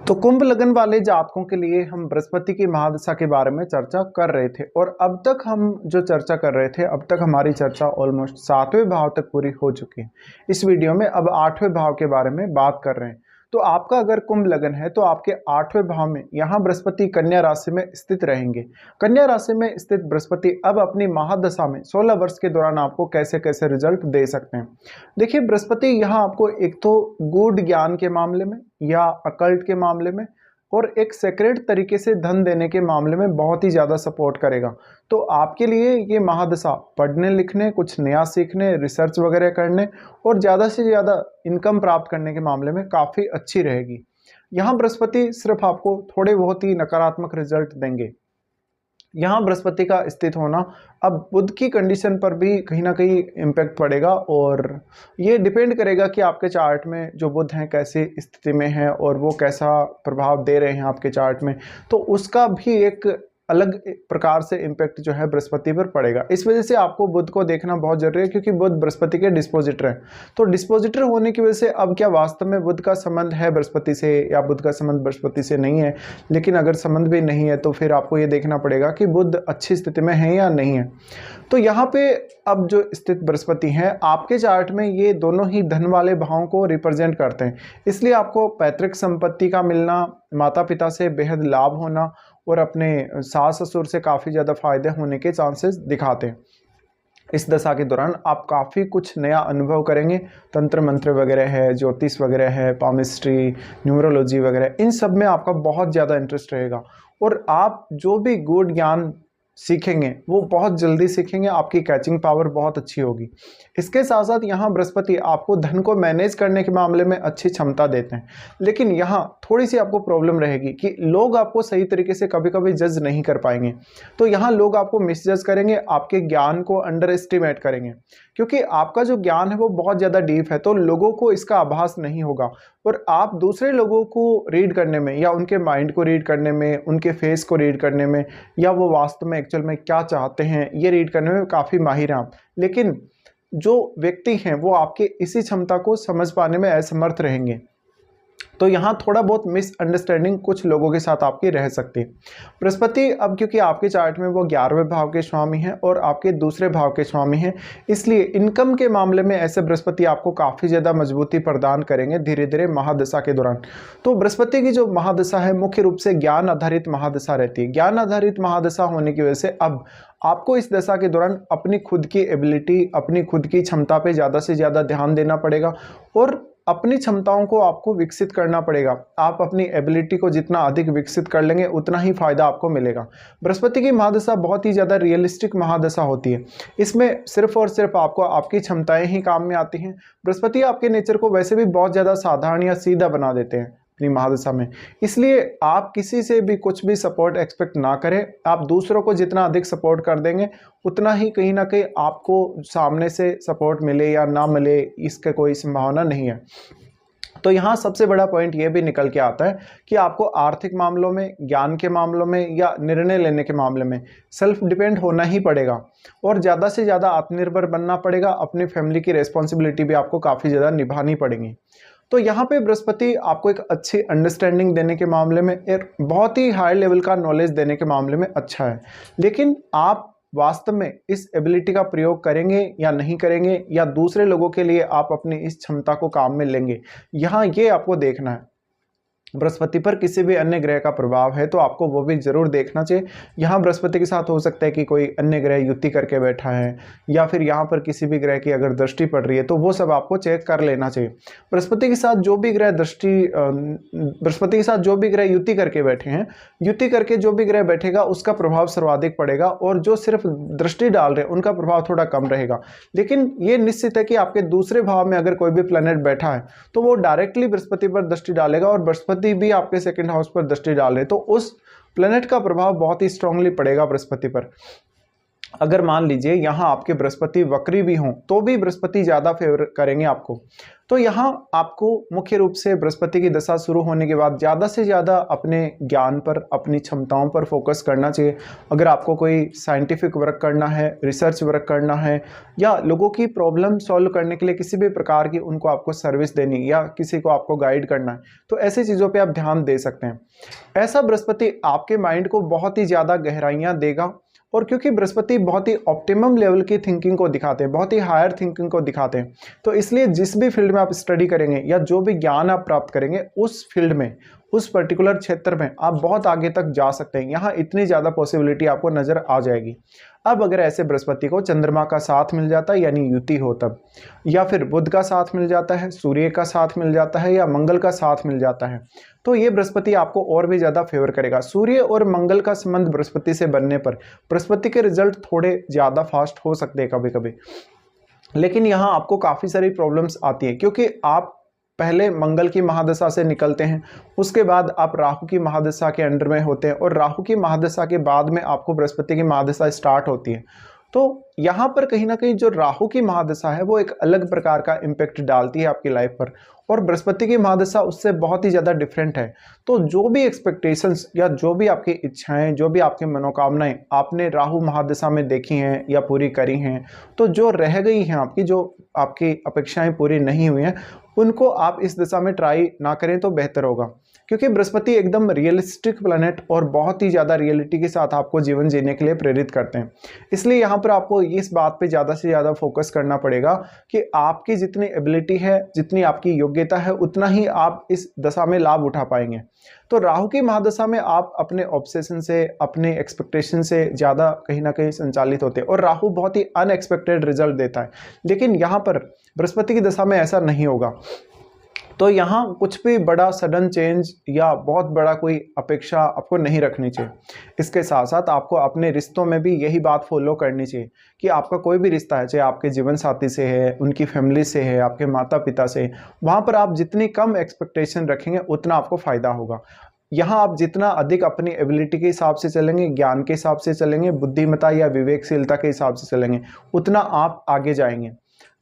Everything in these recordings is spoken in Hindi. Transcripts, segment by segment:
तो कुंभ लगन वाले जातकों के लिए हम बृहस्पति की महादशा के बारे में चर्चा कर रहे थे और अब तक हम जो चर्चा कर रहे थे अब तक हमारी चर्चा ऑलमोस्ट 7वें भाव तक पूरी हो चुकी है। इस वीडियो में अब 8वें भाव के बारे में बात कर रहे हैं। तो आपका अगर कुंभ लगन है तो आपके 8वें भाव में यहाँ बृहस्पति कन्या राशि में स्थित रहेंगे। कन्या राशि में स्थित बृहस्पति अब अपनी महादशा में 16 वर्ष के दौरान आपको कैसे कैसे रिजल्ट दे सकते हैं। देखिए, बृहस्पति यहाँ आपको एक तो गूढ़ ज्ञान के मामले में या अकल्ट के मामले में और एक सेक्रेट तरीके से धन देने के मामले में बहुत ही ज़्यादा सपोर्ट करेगा। तो आपके लिए ये महादशा पढ़ने लिखने, कुछ नया सीखने, रिसर्च वगैरह करने और ज़्यादा से ज़्यादा इनकम प्राप्त करने के मामले में काफ़ी अच्छी रहेगी। यहाँ बृहस्पति सिर्फ आपको थोड़े बहुत ही नकारात्मक रिजल्ट देंगे। यहाँ बृहस्पति का स्थित होना अब बुध की कंडीशन पर भी कहीं ना कहीं इम्पैक्ट पड़ेगा और ये डिपेंड करेगा कि आपके चार्ट में जो बुध हैं कैसी स्थिति में हैं और वो कैसा प्रभाव दे रहे हैं आपके चार्ट में, तो उसका भी एक अलग प्रकार से इम्पैक्ट जो है बृहस्पति पर पड़ेगा। इस वजह से आपको बुध को देखना बहुत जरूरी है क्योंकि बुध बृहस्पति के डिस्पोजिटर हैं। तो डिस्पोजिटर होने की वजह से अब क्या वास्तव में बुध का संबंध है बृहस्पति से या बुध का संबंध बृहस्पति से नहीं है, लेकिन अगर संबंध भी नहीं है तो फिर आपको ये देखना पड़ेगा कि बुध अच्छी स्थिति में है या नहीं है। तो यहाँ पे अब जो स्थित बृहस्पति हैं आपके चार्ट में ये दोनों ही धन वाले भावों को रिप्रेजेंट करते हैं, इसलिए आपको पैतृक संपत्ति का मिलना, माता पिता से बेहद लाभ होना और अपने सास ससुर से काफ़ी ज़्यादा फायदे होने के चांसेस दिखाते हैं। इस दशा के दौरान आप काफ़ी कुछ नया अनुभव करेंगे। तंत्र मंत्र वगैरह है, ज्योतिष वगैरह है, पामिस्ट्री, न्यूमरोलॉजी वगैरह, इन सब में आपका बहुत ज़्यादा इंटरेस्ट रहेगा और आप जो भी गूढ़ ज्ञान सीखेंगे वो बहुत जल्दी सीखेंगे। आपकी कैचिंग पावर बहुत अच्छी होगी। इसके साथ साथ यहाँ बृहस्पति आपको धन को मैनेज करने के मामले में अच्छी क्षमता देते हैं, लेकिन यहाँ थोड़ी सी आपको प्रॉब्लम रहेगी कि लोग आपको सही तरीके से कभी कभी जज नहीं कर पाएंगे। तो यहाँ लोग आपको मिसजज करेंगे, आपके ज्ञान को अंडर एस्टिमेट करेंगे क्योंकि आपका जो ज्ञान है वो बहुत ज़्यादा डीप है, तो लोगों को इसका आभास नहीं होगा और आप दूसरे लोगों को रीड करने में या उनके माइंड को रीड करने में, उनके फेस को रीड करने में या वो वास्तव में एक्चुअल में क्या चाहते हैं ये रीड करने में काफ़ी माहिर हैं आप। लेकिन जो व्यक्ति हैं वो आपके इसी क्षमता को समझ पाने में असमर्थ रहेंगे। तो यहाँ थोड़ा बहुत मिसअंडरस्टैंडिंग कुछ लोगों के साथ आपकी रह सकती है। बृहस्पति अब क्योंकि आपके चार्ट में वो 11वें भाव के स्वामी हैं और आपके दूसरे भाव के स्वामी हैं, इसलिए इनकम के मामले में ऐसे बृहस्पति आपको काफ़ी ज़्यादा मजबूती प्रदान करेंगे धीरे धीरे महादशा के दौरान। तो बृहस्पति की जो महादशा है मुख्य रूप से ज्ञान आधारित महादशा रहती है। ज्ञान आधारित महादशा होने की वजह से अब आपको इस दशा के दौरान अपनी खुद की एबिलिटी, अपनी खुद की क्षमता पे ज़्यादा से ज़्यादा ध्यान देना पड़ेगा और अपनी क्षमताओं को आपको विकसित करना पड़ेगा। आप अपनी एबिलिटी को जितना अधिक विकसित कर लेंगे उतना ही फायदा आपको मिलेगा। बृहस्पति की महादशा बहुत ही ज़्यादा रियलिस्टिक महादशा होती है। इसमें सिर्फ और सिर्फ आपको आपकी क्षमताएं ही काम में आती हैं। बृहस्पति आपके नेचर को वैसे भी बहुत ज़्यादा साधारण या सीधा बना देते हैं अपनी महादशा में, इसलिए आप किसी से भी कुछ भी सपोर्ट एक्सपेक्ट ना करें। आप दूसरों को जितना अधिक सपोर्ट कर देंगे उतना ही कहीं ना कहीं आपको सामने से सपोर्ट मिले या ना मिले इसका कोई संभावना नहीं है। तो यहाँ सबसे बड़ा पॉइंट ये भी निकल के आता है कि आपको आर्थिक मामलों में, ज्ञान के मामलों में या निर्णय लेने के मामले में सेल्फ डिपेंड होना ही पड़ेगा और ज़्यादा से ज़्यादा आत्मनिर्भर बनना पड़ेगा। अपनी फैमिली की रिस्पॉन्सिबिलिटी भी आपको काफ़ी ज़्यादा निभानी पड़ेगी। तो यहाँ पे बृहस्पति आपको एक अच्छी अंडरस्टैंडिंग देने के मामले में, एक बहुत ही हाई लेवल का नॉलेज देने के मामले में अच्छा है, लेकिन आप वास्तव में इस एबिलिटी का प्रयोग करेंगे या नहीं करेंगे या दूसरे लोगों के लिए आप अपनी इस क्षमता को काम में लेंगे, यहाँ ये आपको देखना है। बृहस्पति पर किसी भी अन्य ग्रह का प्रभाव है तो आपको वो भी जरूर देखना चाहिए। यहाँ बृहस्पति के साथ हो सकता है कि कोई अन्य ग्रह युति करके बैठा है या फिर यहाँ पर किसी भी ग्रह की अगर दृष्टि पड़ रही है तो वो सब आपको चेक कर लेना चाहिए। बृहस्पति के साथ जो भी ग्रह बृहस्पति के साथ जो भी ग्रह युति करके बैठे हैं, युति करके जो भी ग्रह बैठेगा उसका प्रभाव सर्वाधिक पड़ेगा और जो सिर्फ दृष्टि डाल रहे हैं उनका प्रभाव थोड़ा कम रहेगा। लेकिन ये निश्चित है कि आपके दूसरे भाव में अगर कोई भी प्लैनेट बैठा है तो वो डायरेक्टली बृहस्पति पर दृष्टि डालेगा और बृहस्पति भी आपके सेकंड हाउस पर दृष्टि डाले तो उस प्लेनेट का प्रभाव बहुत ही स्ट्रांगली पड़ेगा बृहस्पति पर। अगर मान लीजिए यहाँ आपके बृहस्पति वक्री भी हों तो भी बृहस्पति ज़्यादा फेवर करेंगे आपको। तो यहाँ आपको मुख्य रूप से बृहस्पति की दशा शुरू होने के बाद ज़्यादा से ज़्यादा अपने ज्ञान पर, अपनी क्षमताओं पर फोकस करना चाहिए। अगर आपको कोई साइंटिफिक वर्क करना है, रिसर्च वर्क करना है, या लोगों की प्रॉब्लम सॉल्व करने के लिए किसी भी प्रकार की उनको आपको सर्विस देनी, या किसी को आपको गाइड करना है, तो ऐसी चीज़ों पर आप ध्यान दे सकते हैं। ऐसा बृहस्पति आपके माइंड को बहुत ही ज़्यादा गहराइयाँ देगा। और क्योंकि बृहस्पति बहुत ही ऑप्टिमम लेवल की थिंकिंग को दिखाते हैं, बहुत ही हायर थिंकिंग को दिखाते हैं, तो इसलिए जिस भी फील्ड में आप स्टडी करेंगे या जो भी ज्ञान आप प्राप्त करेंगे उस फील्ड में, उस पर्टिकुलर क्षेत्र में आप बहुत आगे तक जा सकते हैं। यहाँ इतनी ज़्यादा पॉसिबिलिटी आपको नज़र आ जाएगी। अब अगर ऐसे बृहस्पति को चंद्रमा का साथ मिल जाता है यानी युति हो तब, या फिर बुध का साथ मिल जाता है, सूर्य का साथ मिल जाता है, या मंगल का साथ मिल जाता है, तो ये बृहस्पति आपको और भी ज़्यादा फेवर करेगा। सूर्य और मंगल का संबंध बृहस्पति से बनने पर बृहस्पति के रिजल्ट थोड़े ज़्यादा फास्ट हो सकते हैं कभी कभी, लेकिन यहाँ आपको काफ़ी सारी प्रॉब्लम्स आती है, क्योंकि आप पहले मंगल की महादशा से निकलते हैं, उसके बाद आप राहु की महादशा के अंडर में होते हैं, और राहु की महादशा के बाद में आपको बृहस्पति की महादशा स्टार्ट होती है। तो यहाँ पर कहीं ना कहीं जो राहु की महादशा है वो एक अलग प्रकार का इम्पैक्ट डालती है आपकी लाइफ पर, और बृहस्पति की महादशा उससे बहुत ही ज़्यादा डिफरेंट है। तो जो भी एक्सपेक्टेशंस या जो भी आपकी इच्छाएं, जो भी आपकी मनोकामनाएं आपने राहु महादशा में देखी हैं या पूरी करी हैं, तो जो रह गई हैं आपकी, जो आपकी अपेक्षाएं पूरी नहीं हुई हैं, उनको आप इस दिशा में ट्राई ना करें तो बेहतर होगा। क्योंकि बृहस्पति एकदम रियलिस्टिक प्लैनेट और बहुत ही ज़्यादा रियलिटी के साथ आपको जीवन जीने के लिए प्रेरित करते हैं। इसलिए यहाँ पर आपको इस बात पे ज़्यादा से ज़्यादा फोकस करना पड़ेगा कि आपकी जितनी एबिलिटी है, जितनी आपकी योग्यता है, उतना ही आप इस दशा में लाभ उठा पाएंगे। तो राहु की महादशा में आप अपने ऑब्सेशन से, अपने एक्सपेक्टेशन से ज़्यादा कहीं ना कहीं संचालित होते हैं, और राहु बहुत ही अनएक्सपेक्टेड रिजल्ट देता है। लेकिन यहाँ पर बृहस्पति की दशा में ऐसा नहीं होगा। तो यहाँ कुछ भी बड़ा सडन चेंज या बहुत बड़ा कोई अपेक्षा आपको नहीं रखनी चाहिए। इसके साथ साथ आपको अपने रिश्तों में भी यही बात फॉलो करनी चाहिए कि आपका कोई भी रिश्ता है, चाहे आपके जीवन साथी से है, उनकी फैमिली से है, आपके माता पिता से, वहाँ पर आप जितनी कम एक्सपेक्टेशन रखेंगे उतना आपको फ़ायदा होगा। यहाँ आप जितना अधिक अपनी एबिलिटी के हिसाब से चलेंगे, ज्ञान के हिसाब से चलेंगे, बुद्धिमत्ता या विवेकशीलता के हिसाब से चलेंगे, उतना आप आगे जाएंगे।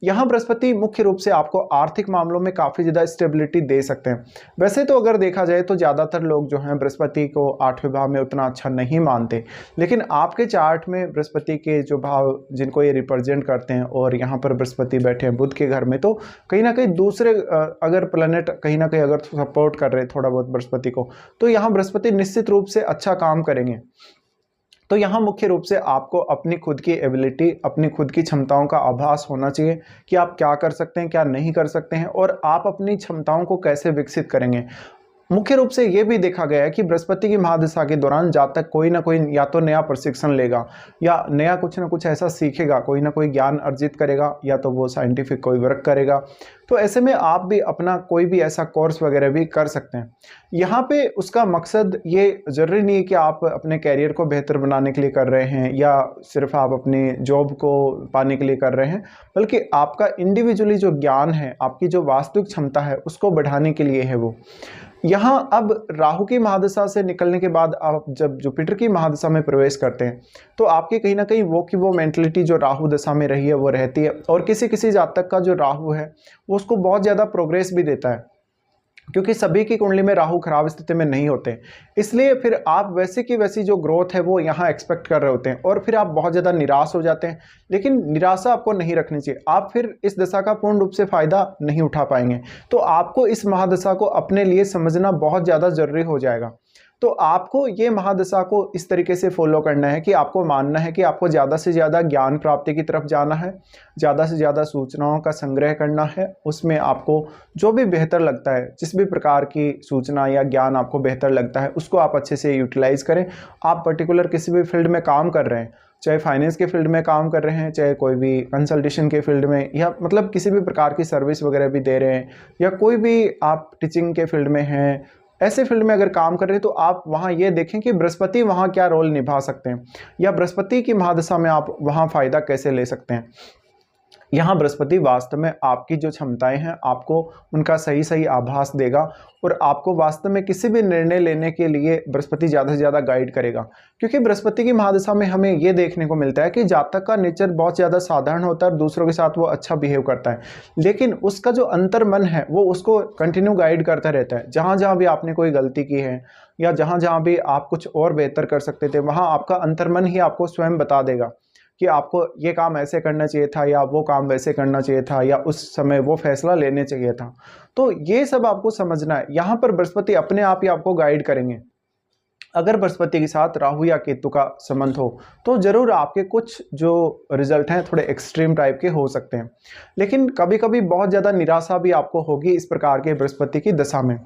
यहाँ बृहस्पति मुख्य रूप से आपको आर्थिक मामलों में काफ़ी ज़्यादा स्टेबिलिटी दे सकते हैं। वैसे तो अगर देखा जाए तो ज़्यादातर लोग जो हैं बृहस्पति को 8वें भाव में उतना अच्छा नहीं मानते, लेकिन आपके चार्ट में बृहस्पति के जो भाव जिनको ये रिप्रेजेंट करते हैं, और यहाँ पर बृहस्पति बैठे हैं बुध के घर में, तो कहीं ना कहीं दूसरे अगर प्लैनेट कहीं ना कहीं अगर सपोर्ट कर रहे हैं थोड़ा बहुत बृहस्पति को, तो यहाँ बृहस्पति निश्चित रूप से अच्छा काम करेंगे। तो यहाँ मुख्य रूप से आपको अपनी खुद की एबिलिटी, अपनी खुद की क्षमताओं का आभास होना चाहिए कि आप क्या कर सकते हैं, क्या नहीं कर सकते हैं, और आप अपनी क्षमताओं को कैसे विकसित करेंगे। मुख्य रूप से ये भी देखा गया है कि बृहस्पति की महादशा के दौरान जातक कोई ना कोई या तो नया प्रशिक्षण लेगा, या नया कुछ ना कुछ ऐसा सीखेगा, कोई ना कोई ज्ञान अर्जित करेगा, या तो वो साइंटिफिक कोई वर्क करेगा। तो ऐसे में आप भी अपना कोई भी ऐसा कोर्स वगैरह भी कर सकते हैं। यहाँ पे उसका मकसद ये ज़रूरी नहीं है कि आप अपने कैरियर को बेहतर बनाने के लिए कर रहे हैं, या सिर्फ आप अपनी जॉब को पाने के लिए कर रहे हैं, बल्कि आपका इंडिविजुअली जो ज्ञान है, आपकी जो वास्तविक क्षमता है, उसको बढ़ाने के लिए है वो। यहाँ अब राहु की महादशा से निकलने के बाद आप जब जुपिटर की महादशा में प्रवेश करते हैं, तो आपकी कहीं ना कहीं वो मेंटलिटी जो राहु दशा में रही है वो रहती है, और किसी किसी जातक का जो राहु है वो उसको बहुत ज़्यादा प्रोग्रेस भी देता है, क्योंकि सभी की कुंडली में राहु खराब स्थिति में नहीं होते। इसलिए फिर आप वैसे की वैसी जो ग्रोथ है वो यहाँ एक्सपेक्ट कर रहे होते हैं, और फिर आप बहुत ज़्यादा निराश हो जाते हैं। लेकिन निराशा आपको नहीं रखनी चाहिए, आप फिर इस दशा का पूर्ण रूप से फ़ायदा नहीं उठा पाएंगे। तो आपको इस महादशा को अपने लिए समझना बहुत ज़्यादा ज़रूरी हो जाएगा। तो आपको ये महादशा को इस तरीके से फॉलो करना है कि आपको मानना है कि आपको ज़्यादा से ज़्यादा ज्ञान प्राप्ति की तरफ जाना है, ज़्यादा से ज़्यादा सूचनाओं का संग्रह करना है। उसमें आपको जो भी बेहतर लगता है, जिस भी प्रकार की सूचना या ज्ञान आपको बेहतर लगता है, उसको आप अच्छे से यूटिलाइज़ करें। आप पर्टिकुलर किसी भी फील्ड में काम कर रहे हैं, चाहे फाइनेंस के फील्ड में काम कर रहे हैं, चाहे कोई भी कंसल्टेशन के फील्ड में, या मतलब किसी भी प्रकार की सर्विस वगैरह भी दे रहे हैं, या कोई भी आप टीचिंग के फील्ड में हैं, ऐसे फील्ड में अगर काम कर रहे हैं, तो आप वहाँ ये देखें कि बृहस्पति वहाँ क्या रोल निभा सकते हैं, या बृहस्पति की महादशा में आप वहाँ फ़ायदा कैसे ले सकते हैं। यहाँ बृहस्पति वास्तव में आपकी जो क्षमताएं हैं आपको उनका सही सही आभास देगा और आपको वास्तव में किसी भी निर्णय लेने के लिए बृहस्पति ज़्यादा से ज़्यादा गाइड करेगा। क्योंकि बृहस्पति की महादशा में हमें ये देखने को मिलता है कि जातक का नेचर बहुत ज़्यादा साधारण होता है और दूसरों के साथ वो अच्छा बिहेव करता है, लेकिन उसका जो अंतर्मन है वो उसको कंटिन्यू गाइड करता रहता है। जहाँ जहाँ भी आपने कोई गलती की है या जहाँ जहाँ भी आप कुछ और बेहतर कर सकते थे, वहाँ आपका अंतर्मन ही आपको स्वयं बता देगा कि आपको ये काम ऐसे करना चाहिए था या वो काम वैसे करना चाहिए था या उस समय वो फैसला लेने चाहिए था। तो ये सब आपको समझना है। यहाँ पर बृहस्पति अपने आप ही आपको गाइड करेंगे। अगर बृहस्पति के साथ राहु या केतु का संबंध हो तो जरूर आपके कुछ जो रिजल्ट हैं थोड़े एक्सट्रीम टाइप के हो सकते हैं, लेकिन कभी कभी बहुत ज़्यादा निराशा भी आपको होगी इस प्रकार के बृहस्पति की दशा में।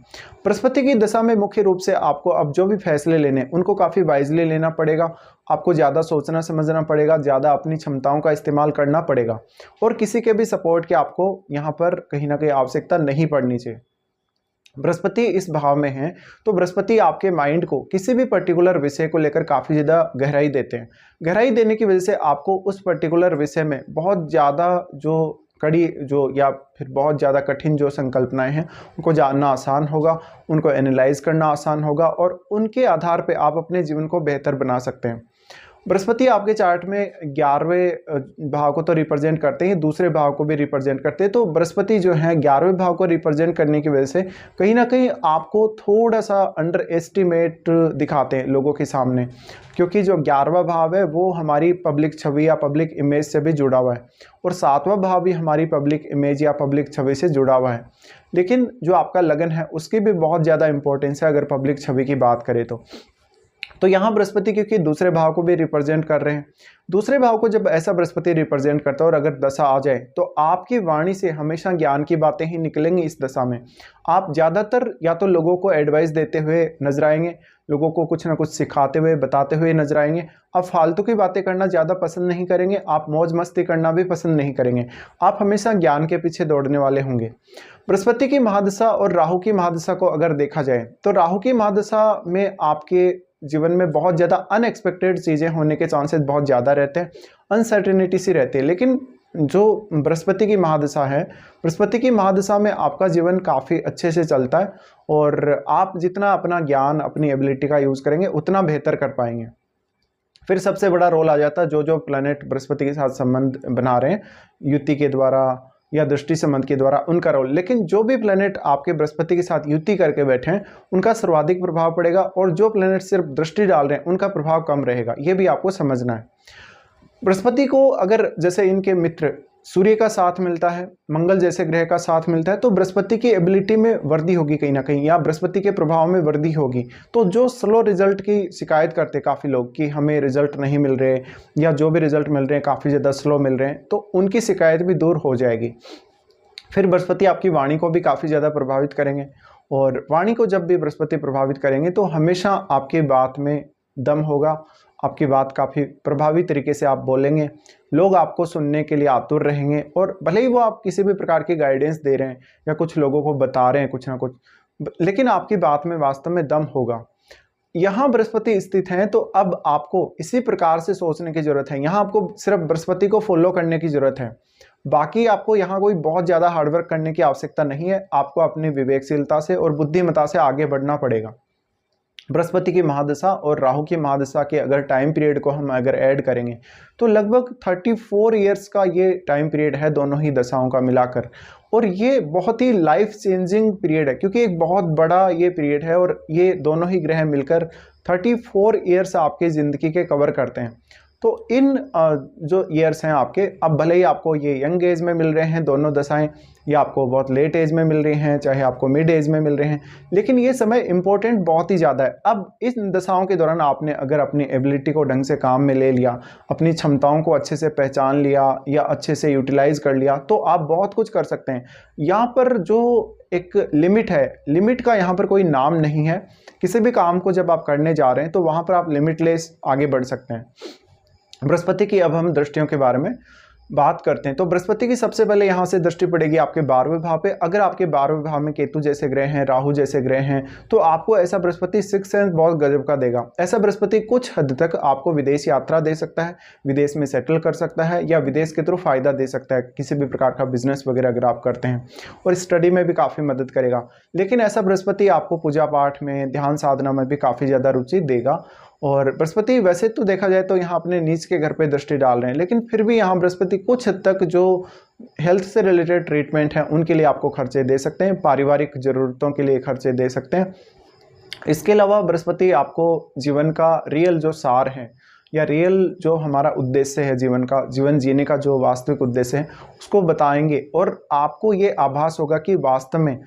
बृहस्पति की दशा में मुख्य रूप से आपको अब जो भी फैसले लेने उनको काफ़ी वाइजली लेना पड़ेगा। आपको ज़्यादा सोचना समझना पड़ेगा, ज़्यादा अपनी क्षमताओं का इस्तेमाल करना पड़ेगा और किसी के भी सपोर्ट की आपको यहाँ पर कहीं ना कहीं आवश्यकता नहीं पड़नी चाहिए। बृहस्पति इस भाव में है तो बृहस्पति आपके माइंड को किसी भी पर्टिकुलर विषय को लेकर काफ़ी ज़्यादा गहराई देते हैं। गहराई देने की वजह से आपको उस पर्टिकुलर विषय में बहुत ज़्यादा जो कड़ी जो या फिर बहुत ज़्यादा कठिन जो संकल्पनाएं हैं उनको जानना आसान होगा, उनको एनालाइज करना आसान होगा और उनके आधार पर आप अपने जीवन को बेहतर बना सकते हैं। बृहस्पति आपके चार्ट में 11वें भाव को तो रिप्रेजेंट करते हैं, दूसरे भाव को भी रिप्रेजेंट करते हैं। तो बृहस्पति जो है 11वें भाव को रिप्रेजेंट करने की वजह से कहीं ना कहीं आपको थोड़ा सा अंडर एस्टिमेट दिखाते हैं लोगों के सामने, क्योंकि जो 11वां भाव है वो हमारी पब्लिक छवि या पब्लिक इमेज से भी जुड़ा हुआ है और 7वां भाव भी हमारी पब्लिक इमेज या पब्लिक छवि से जुड़ा हुआ है। लेकिन जो आपका लगन है उसकी भी बहुत ज़्यादा इंपॉर्टेंस है अगर पब्लिक छवि की बात करें तो यहाँ बृहस्पति क्योंकि दूसरे भाव को भी रिप्रेजेंट कर रहे हैं, दूसरे भाव को जब ऐसा बृहस्पति रिप्रेजेंट करता है और अगर दशा आ जाए तो आपकी वाणी से हमेशा ज्ञान की बातें ही निकलेंगी। इस दशा में आप ज़्यादातर या तो लोगों को एडवाइस देते हुए नजर आएंगे, लोगों को कुछ ना कुछ सिखाते हुए बताते हुए नजर आएंगे। आप फालतू की बातें करना ज़्यादा पसंद नहीं करेंगे, आप मौज मस्ती करना भी पसंद नहीं करेंगे, आप हमेशा ज्ञान के पीछे दौड़ने वाले होंगे। बृहस्पति की महादशा और राहु की महादशा को अगर देखा जाए तो राहु की महादशा में आपके जीवन में बहुत ज़्यादा अनएक्सपेक्टेड चीज़ें होने के चांसेस बहुत ज़्यादा रहते हैं, अनसर्टेनिटी सी रहती है। लेकिन जो बृहस्पति की महादशा है, बृहस्पति की महादशा में आपका जीवन काफ़ी अच्छे से चलता है और आप जितना अपना ज्ञान अपनी एबिलिटी का यूज़ करेंगे उतना बेहतर कर पाएंगे। फिर सबसे बड़ा रोल आ जाता है जो प्लैनेट बृहस्पति के साथ संबंध बना रहे हैं युति के द्वारा या दृष्टि संबंध के द्वारा, उनका रोल। लेकिन जो भी प्लैनेट आपके बृहस्पति के साथ युति करके बैठे हैं उनका सर्वाधिक प्रभाव पड़ेगा और जो प्लैनेट सिर्फ दृष्टि डाल रहे हैं उनका प्रभाव कम रहेगा, ये भी आपको समझना है। बृहस्पति को अगर जैसे इनके मित्र सूर्य का साथ मिलता है, मंगल जैसे ग्रह का साथ मिलता है तो बृहस्पति की एबिलिटी में वृद्धि होगी कहीं ना कहीं, या बृहस्पति के प्रभाव में वृद्धि होगी। तो जो स्लो रिजल्ट की शिकायत करते काफ़ी लोग कि हमें रिजल्ट नहीं मिल रहे या जो भी रिजल्ट मिल रहे हैं काफ़ी ज़्यादा स्लो मिल रहे हैं, तो उनकी शिकायत भी दूर हो जाएगी। फिर बृहस्पति आपकी वाणी को भी काफ़ी ज़्यादा प्रभावित करेंगे और वाणी को जब भी बृहस्पति प्रभावित करेंगे तो हमेशा आपकी बात में दम होगा, आपकी बात काफ़ी प्रभावी तरीके से आप बोलेंगे, लोग आपको सुनने के लिए आतुर रहेंगे और भले ही वो आप किसी भी प्रकार की गाइडेंस दे रहे हैं या कुछ लोगों को बता रहे हैं कुछ ना कुछ, लेकिन आपकी बात में वास्तव में दम होगा। यहाँ बृहस्पति स्थित हैं तो अब आपको इसी प्रकार से सोचने की जरूरत है। यहाँ आपको सिर्फ बृहस्पति को फॉलो करने की जरूरत है, बाकी आपको यहाँ कोई बहुत ज़्यादा हार्डवर्क करने की आवश्यकता नहीं है। आपको अपनी विवेकशीलता से और बुद्धिमत्ता से आगे बढ़ना पड़ेगा। बृहस्पति की महादशा और राहु की महादशा के अगर टाइम पीरियड को हम अगर ऐड करेंगे तो लगभग 34 ईयर्स का ये टाइम पीरियड है दोनों ही दशाओं का मिलाकर, और ये बहुत ही लाइफ चेंजिंग पीरियड है क्योंकि एक बहुत बड़ा ये पीरियड है और ये दोनों ही ग्रह मिलकर 34 ईयर्स आपके ज़िंदगी के कवर करते हैं। तो इन जो ईयर्स हैं आपके, अब भले ही आपको ये यंग एज में मिल रहे हैं दोनों दशाएं या आपको बहुत लेट एज में मिल रही हैं, चाहे आपको मिड एज में मिल रहे हैं, लेकिन ये समय इंपॉर्टेंट बहुत ही ज़्यादा है। अब इस दशाओं के दौरान आपने अगर अपनी एबिलिटी को ढंग से काम में ले लिया, अपनी क्षमताओं को अच्छे से पहचान लिया या अच्छे से यूटिलाइज कर लिया तो आप बहुत कुछ कर सकते हैं। यहाँ पर जो एक लिमिट है, लिमिट का यहाँ पर कोई नाम नहीं है। किसी भी काम को जब आप करने जा रहे हैं तो वहाँ पर आप लिमिटलेस आगे बढ़ सकते हैं। बृहस्पति की अब हम दृष्टियों के बारे में बात करते हैं तो बृहस्पति की सबसे पहले यहाँ से दृष्टि पड़ेगी आपके 12वें भाव पे। अगर आपके 12वें भाव में केतु जैसे ग्रह हैं, राहु जैसे ग्रह हैं, तो आपको ऐसा बृहस्पति सिक्स सेंस बहुत गजब का देगा। ऐसा बृहस्पति कुछ हद तक आपको विदेश यात्रा दे सकता है, विदेश में सेटल कर सकता है, या विदेश के थ्रू फायदा दे सकता है किसी भी प्रकार का बिजनेस वगैरह अगर आप करते हैं, और स्टडी में भी काफ़ी मदद करेगा। लेकिन ऐसा बृहस्पति आपको पूजा पाठ में, ध्यान साधना में भी काफ़ी ज़्यादा रुचि देगा। और बृहस्पति वैसे तो देखा जाए तो यहाँ अपने नीच के घर पे दृष्टि डाल रहे हैं, लेकिन फिर भी यहाँ बृहस्पति कुछ हद तक जो हेल्थ से रिलेटेड ट्रीटमेंट है उनके लिए आपको खर्चे दे सकते हैं, पारिवारिक ज़रूरतों के लिए खर्चे दे सकते हैं। इसके अलावा बृहस्पति आपको जीवन का रियल जो सार है, या रियल जो हमारा उद्देश्य है जीवन का, जीवन जीने का जो वास्तविक उद्देश्य है, उसको बताएंगे। और आपको ये आभास होगा कि वास्तव में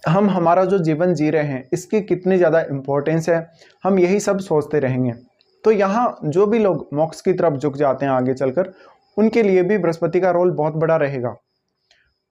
हम हमारा जो जीवन जी रहे हैं इसकी कितनी ज़्यादा इम्पोर्टेंस है, हम यही सब सोचते रहेंगे। तो यहाँ जो भी लोग मोक्ष की तरफ झुक जाते हैं आगे चलकर, उनके लिए भी बृहस्पति का रोल बहुत बड़ा रहेगा।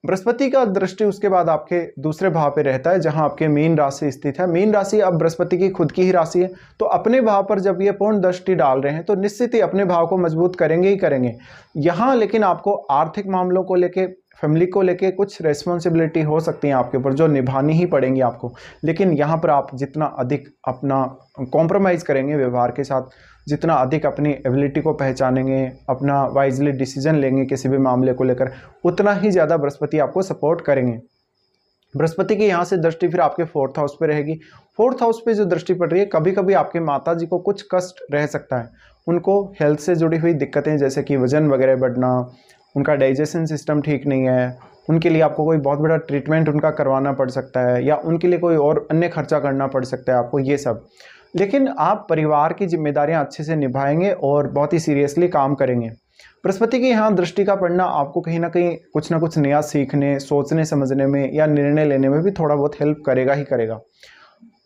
बृहस्पति का दृष्टि उसके बाद आपके दूसरे भाव पे रहता है, जहां आपके मीन राशि स्थित है। मीन राशि अब बृहस्पति की खुद की ही राशि है, तो अपने भाव पर जब ये पूर्ण दृष्टि डाल रहे हैं तो निश्चित ही अपने भाव को मजबूत करेंगे ही करेंगे। यहाँ लेकिन आपको आर्थिक मामलों को लेके, फैमिली को लेके कुछ रेस्पॉन्सिबिलिटी हो सकती है आपके ऊपर, जो निभानी ही पड़ेंगी आपको। लेकिन यहाँ पर आप जितना अधिक अपना कॉम्प्रोमाइज़ करेंगे व्यवहार के साथ, जितना अधिक अपनी एबिलिटी को पहचानेंगे, अपना वाइजली डिसीजन लेंगे किसी भी मामले को लेकर, उतना ही ज़्यादा बृहस्पति आपको सपोर्ट करेंगे। बृहस्पति की यहाँ से दृष्टि फिर आपके 4th हाउस पे रहेगी। 4th हाउस पे जो दृष्टि पड़ रही है, कभी कभी आपके माता जी को कुछ कष्ट रह सकता है, उनको हेल्थ से जुड़ी हुई दिक्कतें जैसे कि वजन वगैरह बढ़ना, उनका डाइजेशन सिस्टम ठीक नहीं है, उनके लिए आपको कोई बहुत बड़ा ट्रीटमेंट उनका करवाना पड़ सकता है, या उनके लिए कोई और अन्य खर्चा करना पड़ सकता है आपको, ये सब। लेकिन आप परिवार की जिम्मेदारियां अच्छे से निभाएंगे और बहुत ही सीरियसली काम करेंगे। बृहस्पति की यहाँ दृष्टि का पड़ना आपको कहीं ना कहीं कुछ ना कुछ नया सीखने, सोचने समझने में या निर्णय लेने में भी थोड़ा बहुत हेल्प करेगा ही करेगा।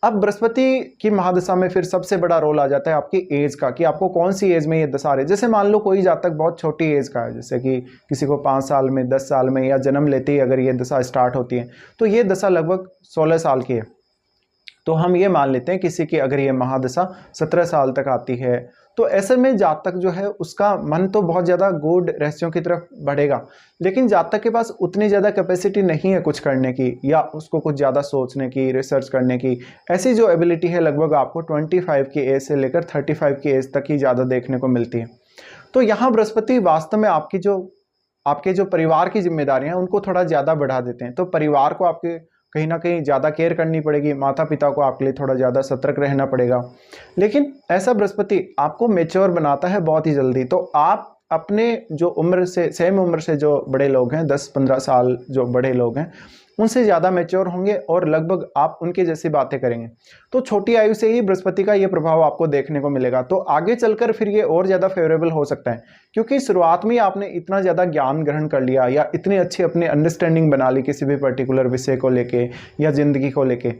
अब बृहस्पति की महादशा में फिर सबसे बड़ा रोल आ जाता है आपकी एज का, कि आपको कौन सी एज में ये दशा आ रही है। जैसे मान लो कोई जातक बहुत छोटी एज का है, जैसे कि किसी को 5 साल में, 10 साल में, या जन्म लेते ही अगर ये दशा स्टार्ट होती है, तो ये दशा लगभग 16 साल की है। तो हम ये मान लेते हैं किसी की अगर ये महादशा 17 साल तक आती है, तो ऐसे में जातक जो है उसका मन तो बहुत ज़्यादा गूढ़ रहस्यों की तरफ बढ़ेगा, लेकिन जातक के पास उतनी ज़्यादा कैपेसिटी नहीं है कुछ करने की, या उसको कुछ ज़्यादा सोचने की, रिसर्च करने की। ऐसी जो एबिलिटी है लगभग आपको 25 की एज से लेकर 35 की एज तक ही ज़्यादा देखने को मिलती है। तो यहाँ बृहस्पति वास्तव में आपके जो परिवार की जिम्मेदारियाँ हैं उनको थोड़ा ज़्यादा बढ़ा देते हैं। तो परिवार को आपके कहीं ना कहीं ज़्यादा केयर करनी पड़ेगी, माता पिता को आपके लिए थोड़ा ज़्यादा सतर्क रहना पड़ेगा। लेकिन ऐसा बृहस्पति आपको मैच्योर बनाता है बहुत ही जल्दी। तो आप अपने जो उम्र से, सेम उम्र से जो बड़े लोग हैं, 10-15 साल जो बड़े लोग हैं, उनसे ज़्यादा मैच्योर होंगे और लगभग आप उनके जैसी बातें करेंगे। तो छोटी आयु से ही बृहस्पति का ये प्रभाव आपको देखने को मिलेगा। तो आगे चलकर फिर ये और ज़्यादा फेवरेबल हो सकता है, क्योंकि शुरुआत में आपने इतना ज़्यादा ज्ञान ग्रहण कर लिया, या इतनी अच्छी अपनी अंडरस्टैंडिंग बना ली किसी भी पर्टिकुलर विषय को लेके या ज़िंदगी को लेके,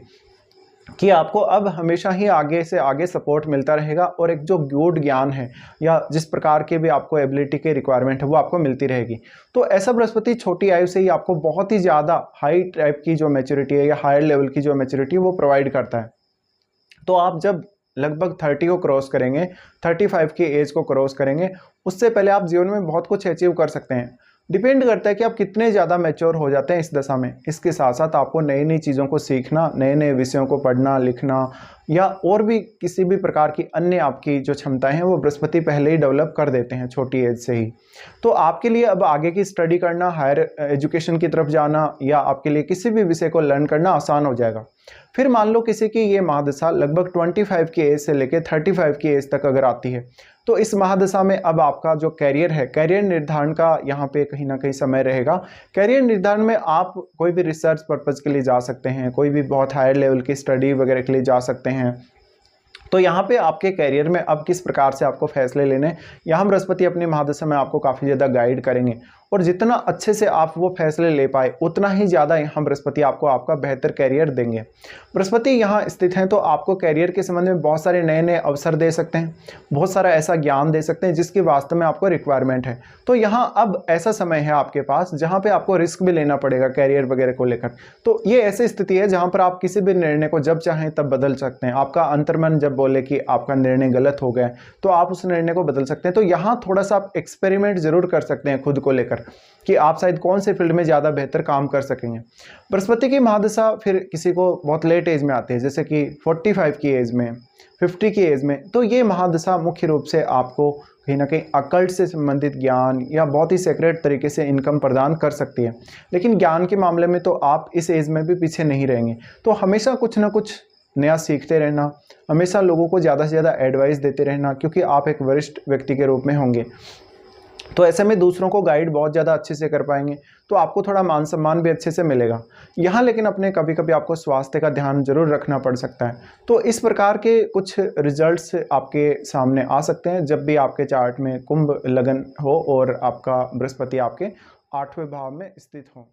कि आपको अब हमेशा ही आगे से आगे सपोर्ट मिलता रहेगा, और एक जो गूढ़ ज्ञान है या जिस प्रकार के भी आपको एबिलिटी के रिक्वायरमेंट है वो आपको मिलती रहेगी। तो ऐसा बृहस्पति छोटी आयु से ही आपको बहुत ही ज़्यादा हाई टाइप की जो मैच्योरिटी है या हायर लेवल की जो मैच्योरिटी है वो प्रोवाइड करता है। तो आप जब लगभग 30 को क्रॉस करेंगे, 35 की एज को क्रॉस करेंगे, उससे पहले आप जीवन में बहुत कुछ अचीव कर सकते हैं। डिपेंड करता है कि आप कितने ज़्यादा मैच्योर हो जाते हैं इस दशा में। इसके साथ साथ आपको नई नई चीज़ों को सीखना, नए नए विषयों को पढ़ना लिखना, या और भी किसी भी प्रकार की अन्य आपकी जो क्षमताएं हैं वो बृहस्पति पहले ही डेवलप कर देते हैं छोटी एज से ही। तो आपके लिए अब आगे की स्टडी करना, हायर एजुकेशन की तरफ जाना, या आपके लिए किसी भी विषय को लर्न करना आसान हो जाएगा। फिर मान लो किसी की ये महादशा लगभग 25 की एज से लेकर 35 की एज तक अगर आती है, तो इस महादशा में अब आपका जो कैरियर है, कैरियर निर्धारण का यहाँ पे कहीं ना कहीं समय रहेगा। कैरियर निर्धारण में आप कोई भी रिसर्च पर्पज़ के लिए जा सकते हैं, कोई भी बहुत हायर लेवल की स्टडी वगैरह के लिए जा सकते हैं। तो यहाँ पे आपके कैरियर में अब किस प्रकार से आपको फैसले लेने, यहाँ बृहस्पति अपनी महादशा में आपको काफ़ी ज़्यादा गाइड करेंगे। और जितना अच्छे से आप वो फैसले ले पाए उतना ही ज़्यादा यहाँ बृहस्पति आपको आपका बेहतर कैरियर देंगे। बृहस्पति यहाँ स्थित हैं तो आपको कैरियर के संबंध में बहुत सारे नए नए अवसर दे सकते हैं, बहुत सारा ऐसा ज्ञान दे सकते हैं जिसकी वास्तव में आपको रिक्वायरमेंट है। तो यहाँ अब ऐसा समय है आपके पास जहाँ पे आपको रिस्क भी लेना पड़ेगा कैरियर वगैरह को लेकर। तो ये ऐसी स्थिति है जहाँ पर आप किसी भी निर्णय को जब चाहें तब बदल सकते हैं। आपका अंतर्मन जब बोले कि आपका निर्णय गलत हो गया तो आप उस निर्णय को बदल सकते हैं। तो यहाँ थोड़ा सा आप एक्सपेरिमेंट जरूर कर सकते हैं खुद को लेकर कि आप शायद कौन से फील्ड में ज़्यादा बेहतर काम कर सकेंगे। बृहस्पति की महादशा फिर किसी को बहुत लेट एज में आती है, जैसे कि 45 की एज में, 50 की एज में। तो ये महादशा मुख्य रूप से आपको कहीं ना कहीं अकल्ट से संबंधित ज्ञान या बहुत ही सेक्रेट तरीके से इनकम प्रदान कर सकती है। लेकिन ज्ञान के मामले में तो आप इस एज में भी पीछे नहीं रहेंगे। तो हमेशा कुछ ना कुछ नया सीखते रहना, हमेशा लोगों को ज़्यादा से ज़्यादा एडवाइस देते रहना, क्योंकि आप एक वरिष्ठ व्यक्ति के रूप में होंगे। तो ऐसे में दूसरों को गाइड बहुत ज़्यादा अच्छे से कर पाएंगे, तो आपको थोड़ा मान सम्मान भी अच्छे से मिलेगा यहाँ। लेकिन अपने कभी कभी आपको स्वास्थ्य का ध्यान जरूर रखना पड़ सकता है। तो इस प्रकार के कुछ रिजल्ट्स आपके सामने आ सकते हैं जब भी आपके चार्ट में कुंभ लगन हो और आपका बृहस्पति आपके 8वें भाव में स्थित हो।